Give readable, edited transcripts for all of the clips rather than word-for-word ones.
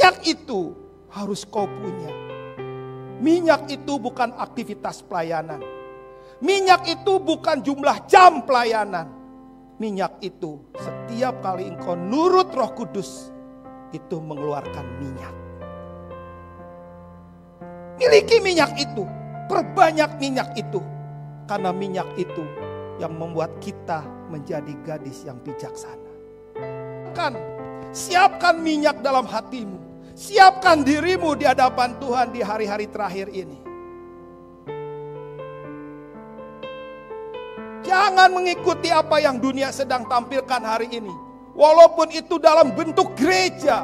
minyak itu harus kau punya. Minyak itu bukan aktivitas pelayanan. Minyak itu bukan jumlah jam pelayanan. Minyak itu setiap kali engkau nurut Roh Kudus, itu mengeluarkan minyak. Miliki minyak itu, perbanyak minyak itu. Karena minyak itu yang membuat kita menjadi gadis yang bijaksana. Siapkan minyak dalam hatimu. Siapkan dirimu di hadapan Tuhan di hari-hari terakhir ini. Jangan mengikuti apa yang dunia sedang tampilkan hari ini. Walaupun itu dalam bentuk gereja.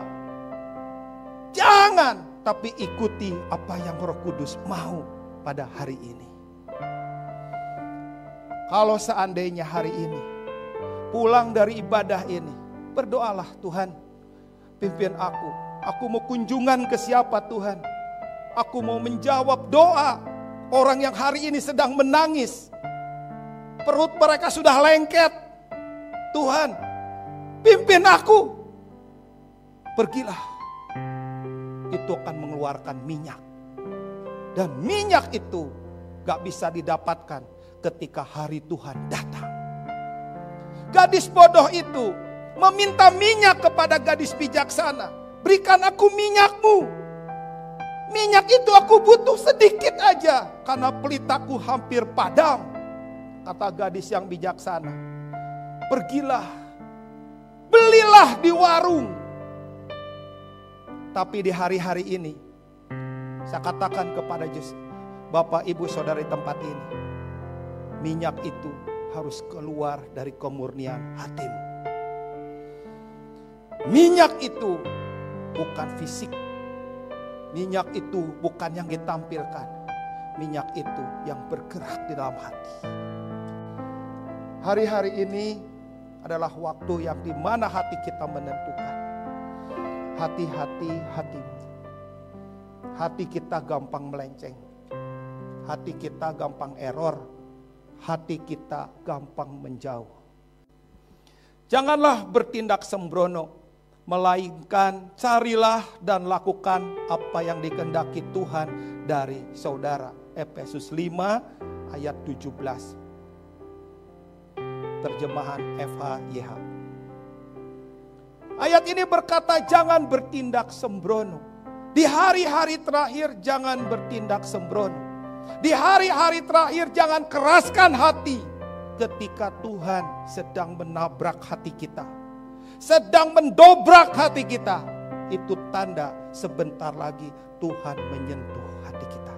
Jangan, tapi ikuti apa yang Roh Kudus mau pada hari ini. Kalau seandainya hari ini pulang dari ibadah ini, berdoalah, Tuhan pimpin aku. Aku mau kunjungan ke siapa Tuhan? Aku mau menjawab doa orang yang hari ini sedang menangis. Perut mereka sudah lengket. Tuhan, pimpin aku. Pergilah. Itu akan mengeluarkan minyak. Dan minyak itu gak bisa didapatkan ketika hari Tuhan datang. Gadis bodoh itu meminta minyak kepada gadis bijaksana. Berikan aku minyakmu. Minyak itu aku butuh sedikit aja, karena pelitaku hampir padam. Kata gadis yang bijaksana, pergilah, belilah di warung. Tapi di hari-hari ini, saya katakan kepada Bapak, Ibu, Saudara di tempat ini, minyak itu harus keluar dari kemurnian hatimu. Minyak itu bukan fisik. Minyak itu bukan yang ditampilkan. Minyak itu yang bergerak di dalam hati. Hari-hari ini adalah waktu yang dimana hati kita menentukan. Hati-hati hatimu. Hati kita gampang melenceng. Hati kita gampang error. Hati kita gampang menjauh. Janganlah bertindak sembrono. Melainkan carilah dan lakukan apa yang dikehendaki Tuhan dari saudara. Efesus 5 ayat 17. Terjemahan FHYH. Ayat ini berkata jangan bertindak sembrono. Di hari-hari terakhir jangan bertindak sembrono. Di hari-hari terakhir jangan keraskan hati ketika Tuhan sedang menabrak hati kita. Sedang mendobrak hati kita. Itu tanda sebentar lagi Tuhan menyentuh hati kita.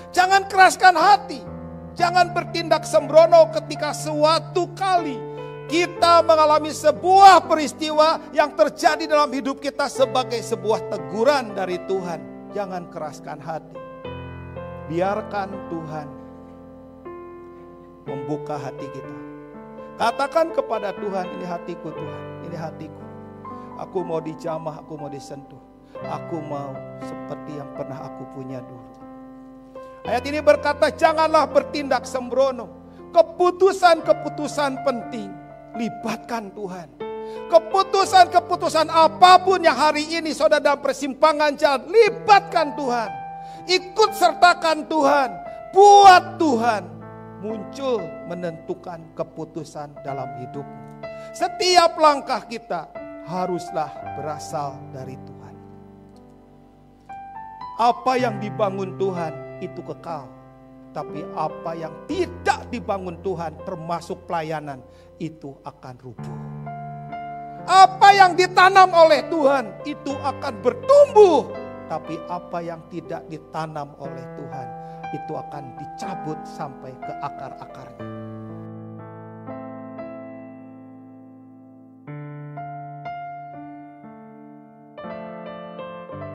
Jangan keraskan hati. Jangan bertindak sembrono ketika suatu kali kita mengalami sebuah peristiwa yang terjadi dalam hidup kita sebagai sebuah teguran dari Tuhan. Jangan keraskan hati. Biarkan Tuhan membuka hati kita. Katakan kepada Tuhan, ini hatiku Tuhan, ini hatiku. Aku mau dijamah, aku mau disentuh. Aku mau seperti yang pernah aku punya dulu. Ayat ini berkata janganlah bertindak sembrono. Keputusan-keputusan penting, libatkan Tuhan. Keputusan-keputusan apapun yang hari ini saudara dalam persimpangan jalan, libatkan Tuhan. Ikut sertakan Tuhan. Buat Tuhan muncul menentukan keputusan dalam hidupmu. Setiap langkah kita haruslah berasal dari Tuhan. Apa yang dibangun Tuhan itu kekal. Tapi apa yang tidak dibangun Tuhan termasuk pelayanan itu akan rubuh. Apa yang ditanam oleh Tuhan itu akan bertumbuh. Tapi apa yang tidak ditanam oleh Tuhan itu akan dicabut sampai ke akar-akarnya.